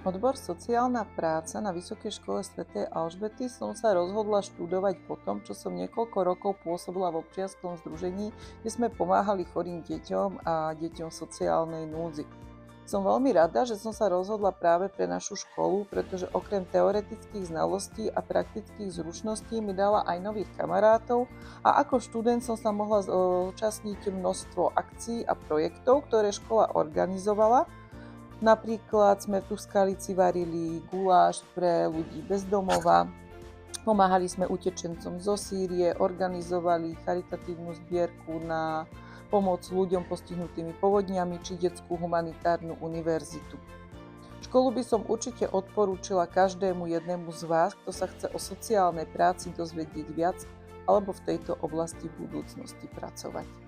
Odbor sociálna práca na Vysokej škole svätej Alžbety som sa rozhodla študovať po tom, čo som niekoľko rokov pôsobila v občianskom združení, kde sme pomáhali chorým deťom a deťom v sociálnej núdzi. Som veľmi rada, že som sa rozhodla práve pre našu školu, pretože okrem teoretických znalostí a praktických zručností mi dala aj nových kamarátov a ako študent som sa mohla zúčastniť množstvo akcií a projektov, ktoré škola organizovala. Napríklad sme tu v Skalici varili guláš pre ľudí bez domova, pomáhali sme utečencom zo Sýrie, organizovali charitatívnu zbierku na pomoc ľuďom postihnutými povodňami či detskú humanitárnu univerzitu. Školu by som určite odporúčila každému jednému z vás, kto sa chce o sociálnej práci dozvedieť viac alebo v tejto oblasti v budúcnosti pracovať.